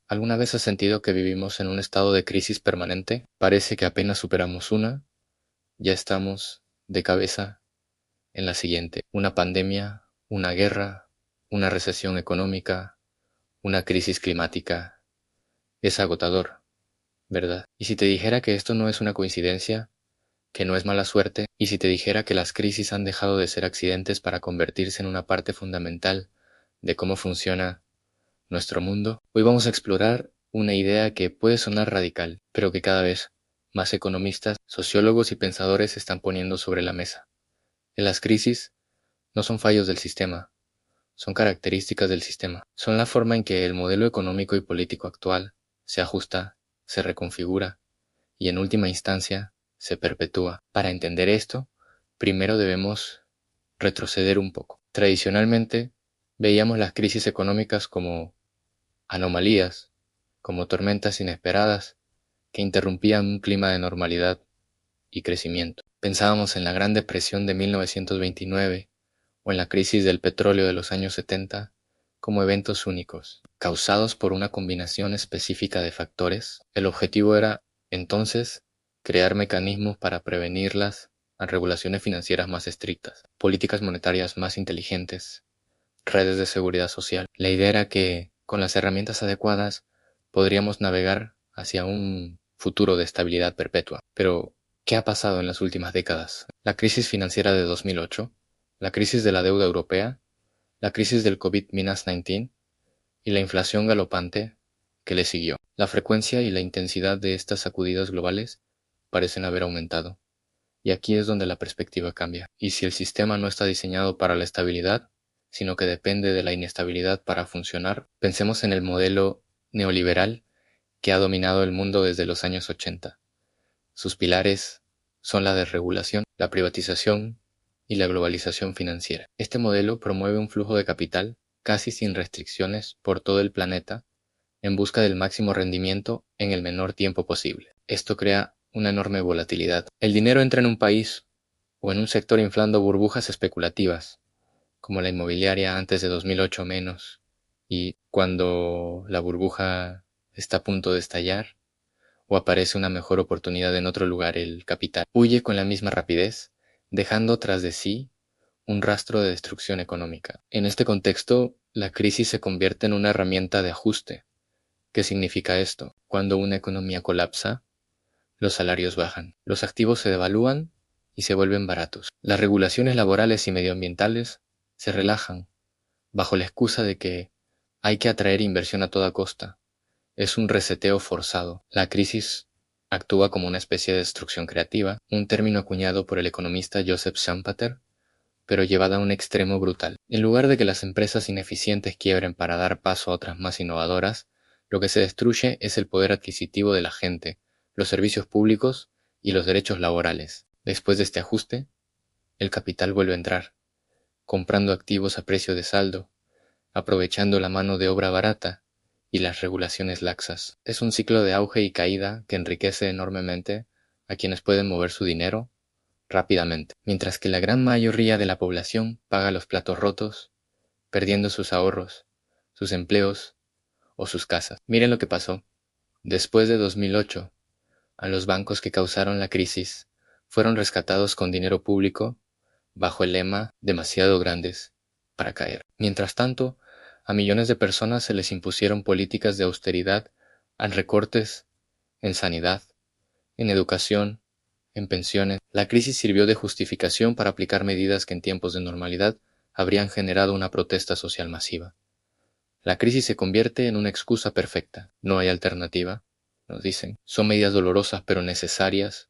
¿Alguna vez has sentido que vivimos en un estado de crisis permanente? Parece que apenas superamos una, ya estamos de cabeza en la siguiente. Una pandemia, una guerra, una recesión económica, una crisis climática. Es agotador, ¿verdad? Y si te dijera que esto no es una coincidencia, que no es mala suerte, y si te dijera que las crisis han dejado de ser accidentes para convertirse en una parte fundamental de cómo funciona nuestro mundo, hoy vamos a explorar una idea que puede sonar radical, pero que cada vez más economistas, sociólogos y pensadores están poniendo sobre la mesa. En las crisis no son fallos del sistema, son características del sistema. Son la forma en que el modelo económico y político actual se ajusta, se reconfigura y en última instancia se perpetúa. Para entender esto, primero debemos retroceder un poco. Tradicionalmente, veíamos las crisis económicas como anomalías, como tormentas inesperadas que interrumpían un clima de normalidad y crecimiento. Pensábamos en la Gran Depresión de 1929 o en la crisis del petróleo de los años 70 como eventos únicos, causados por una combinación específica de factores. El objetivo era, entonces, crear mecanismos para prevenirlas a regulaciones financieras más estrictas, políticas monetarias más inteligentes, redes de seguridad social. La idea era que, con las herramientas adecuadas, podríamos navegar hacia un futuro de estabilidad perpetua. Pero, ¿qué ha pasado en las últimas décadas? La crisis financiera de 2008, la crisis de la deuda europea, la crisis del COVID-19 y la inflación galopante que le siguió. La frecuencia y la intensidad de estas sacudidas globales parecen haber aumentado. Y aquí es donde la perspectiva cambia. Y si el sistema no está diseñado para la estabilidad, sino que depende de la inestabilidad para funcionar, pensemos en el modelo neoliberal que ha dominado el mundo desde los años 80. Sus pilares son la desregulación, la privatización y la globalización financiera. Este modelo promueve un flujo de capital casi sin restricciones por todo el planeta en busca del máximo rendimiento en el menor tiempo posible. Esto crea una enorme volatilidad. El dinero entra en un país o en un sector inflando burbujas especulativas, como la inmobiliaria antes de 2008 menos, y cuando la burbuja está a punto de estallar o aparece una mejor oportunidad en otro lugar, el capital huye con la misma rapidez, dejando tras de sí un rastro de destrucción económica. En este contexto, la crisis se convierte en una herramienta de ajuste. ¿Qué significa esto? Cuando una economía colapsa, los salarios bajan, los activos se devalúan y se vuelven baratos. Las regulaciones laborales y medioambientales se relajan bajo la excusa de que hay que atraer inversión a toda costa. Es un reseteo forzado. La crisis actúa como una especie de destrucción creativa, un término acuñado por el economista Joseph Schumpeter, pero llevada a un extremo brutal. En lugar de que las empresas ineficientes quiebren para dar paso a otras más innovadoras, lo que se destruye es el poder adquisitivo de la gente, los servicios públicos y los derechos laborales. Después de este ajuste, el capital vuelve a entrar, comprando activos a precio de saldo, aprovechando la mano de obra barata y las regulaciones laxas. Es un ciclo de auge y caída que enriquece enormemente a quienes pueden mover su dinero rápidamente, mientras que la gran mayoría de la población paga los platos rotos, perdiendo sus ahorros, sus empleos o sus casas. Miren lo que pasó. Después de 2008, a los bancos que causaron la crisis fueron rescatados con dinero público bajo el lema demasiado grandes para caer. Mientras tanto, a millones de personas se les impusieron políticas de austeridad, a recortes en sanidad, en educación, en pensiones. La crisis sirvió de justificación para aplicar medidas que en tiempos de normalidad habrían generado una protesta social masiva. La crisis se convierte en una excusa perfecta. No hay alternativa, nos dicen. Son medidas dolorosas pero necesarias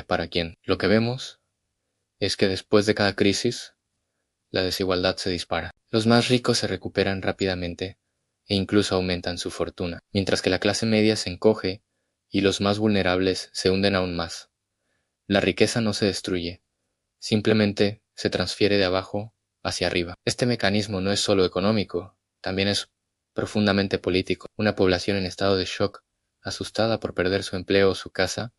¿para quién? Lo que vemos es que después de cada crisis, la desigualdad se dispara. Los más ricos se recuperan rápidamente e incluso aumentan su fortuna, mientras que la clase media se encoge y los más vulnerables se hunden aún más. La riqueza no se destruye, simplemente se transfiere de abajo hacia arriba. Este mecanismo no es solo económico, también es profundamente político. Una población en estado de shock, asustada por perder su empleo o su casa,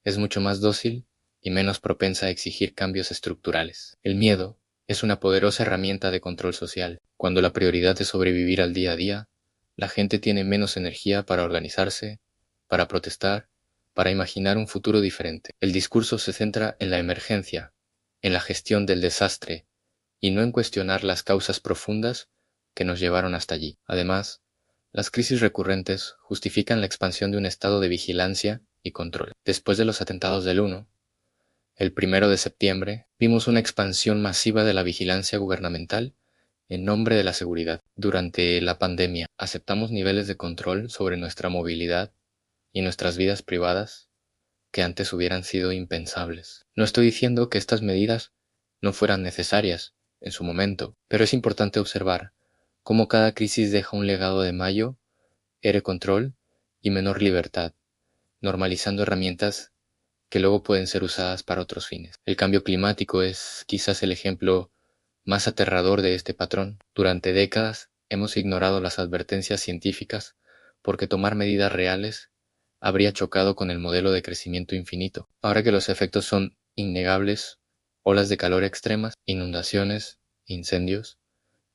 es mucho más dócil y menos propensa a exigir cambios estructurales. El miedo es una poderosa herramienta de control social. Cuando la prioridad es sobrevivir al día a día, La gente tiene menos energía para organizarse, para protestar, para imaginar un futuro diferente. El discurso se centra en la emergencia, en la gestión del desastre, y no en cuestionar las causas profundas que nos llevaron hasta allí. Además, las crisis recurrentes justifican la expansión de un estado de vigilancia y control. Después de los atentados del 1, el 1 de septiembre, vimos una expansión masiva de la vigilancia gubernamental en nombre de la seguridad. Durante la pandemia, aceptamos niveles de control sobre nuestra movilidad y nuestras vidas privadas que antes hubieran sido impensables. No estoy diciendo que estas medidas no fueran necesarias en su momento, pero es importante observar cómo cada crisis deja un legado de mayor control y menor libertad, normalizando herramientas que luego pueden ser usadas para otros fines. El cambio climático es quizás el ejemplo más aterrador de este patrón. Durante décadas hemos ignorado las advertencias científicas porque tomar medidas reales habría chocado con el modelo de crecimiento infinito. Ahora que los efectos son innegables, olas de calor extremas, inundaciones, incendios,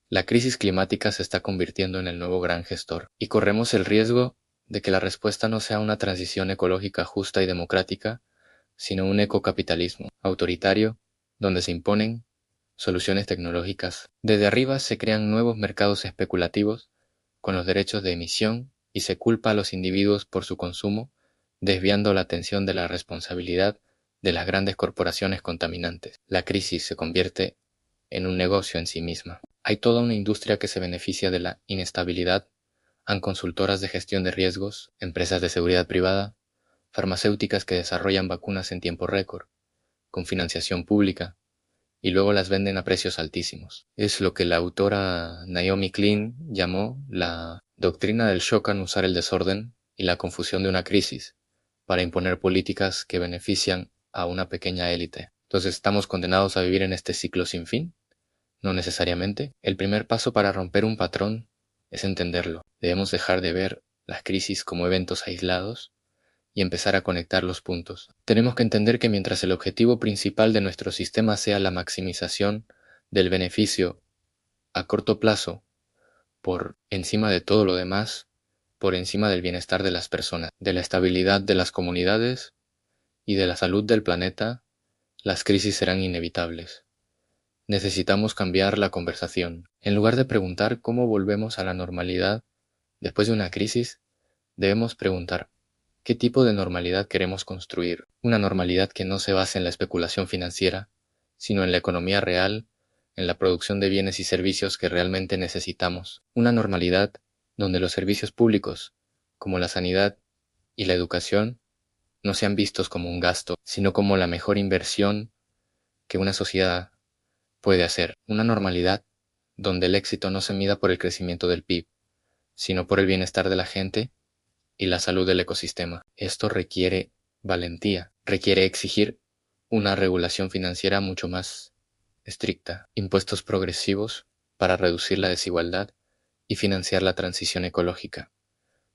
la crisis climática se está convirtiendo en el nuevo gran gestor, y corremos el riesgo de que la respuesta no sea una transición ecológica justa y democrática, sino un ecocapitalismo autoritario, donde se imponen soluciones tecnológicas. Desde arriba se crean nuevos mercados especulativos con los derechos de emisión y se culpa a los individuos por su consumo, desviando la atención de la responsabilidad de las grandes corporaciones contaminantes. La crisis se convierte en un negocio en sí misma. Hay toda una industria que se beneficia de la inestabilidad, han consultoras de gestión de riesgos, empresas de seguridad privada, farmacéuticas que desarrollan vacunas en tiempo récord, con financiación pública, y luego las venden a precios altísimos. Es lo que la autora Naomi Klein llamó la doctrina del shock al usar el desorden y la confusión de una crisis para imponer políticas que benefician a una pequeña élite. Entonces, ¿estamos condenados a vivir en este ciclo sin fin? No necesariamente. El primer paso para romper un patrón es entenderlo. Debemos dejar de ver las crisis como eventos aislados y empezar a conectar los puntos. Tenemos que entender que mientras el objetivo principal de nuestro sistema sea la maximización del beneficio a corto plazo, por encima de todo lo demás, por encima del bienestar de las personas, de la estabilidad de las comunidades y de la salud del planeta, las crisis serán inevitables. Necesitamos cambiar la conversación. En lugar de preguntar cómo volvemos a la normalidad después de una crisis, debemos preguntar ¿qué tipo de normalidad queremos construir? Una normalidad que no se base en la especulación financiera, sino en la economía real, en la producción de bienes y servicios que realmente necesitamos. Una normalidad donde los servicios públicos, como la sanidad y la educación, no sean vistos como un gasto, sino como la mejor inversión que una sociedad puede hacer. Una normalidad donde el éxito no se mida por el crecimiento del PIB, sino por el bienestar de la gente y la salud del ecosistema. Esto requiere valentía, requiere exigir una regulación financiera mucho más estricta, impuestos progresivos para reducir la desigualdad y financiar la transición ecológica,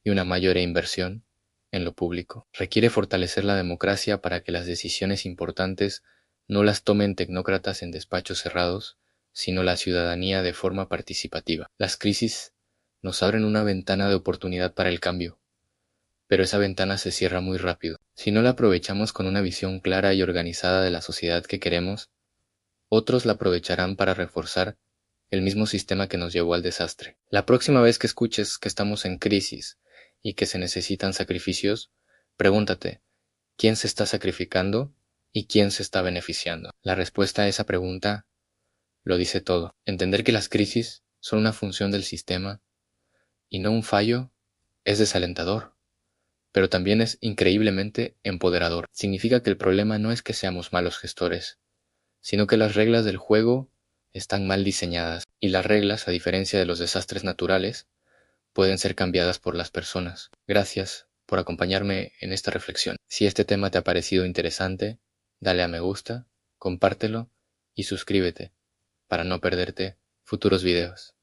y una mayor inversión en lo público. Requiere fortalecer la democracia para que las decisiones importantes no las tomen tecnócratas en despachos cerrados, sino la ciudadanía de forma participativa. Las crisis nos abren una ventana de oportunidad para el cambio, pero esa ventana se cierra muy rápido. Si no la aprovechamos con una visión clara y organizada de la sociedad que queremos, otros la aprovecharán para reforzar el mismo sistema que nos llevó al desastre. La próxima vez que escuches que estamos en crisis y que se necesitan sacrificios, pregúntate, ¿quién se está sacrificando y quién se está beneficiando? La respuesta a esa pregunta lo dice todo. Entender que las crisis son una función del sistema y no un fallo es desalentador, pero también es increíblemente empoderador. Significa que el problema no es que seamos malos gestores, sino que las reglas del juego están mal diseñadas, y las reglas, a diferencia de los desastres naturales, pueden ser cambiadas por las personas. Gracias por acompañarme en esta reflexión. Si este tema te ha parecido interesante, dale a me gusta, compártelo y suscríbete para no perderte futuros videos.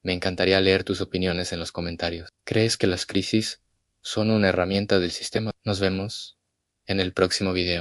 Me encantaría leer tus opiniones en los comentarios. ¿Crees que las crisis son una herramienta del sistema? Nos vemos en el próximo video.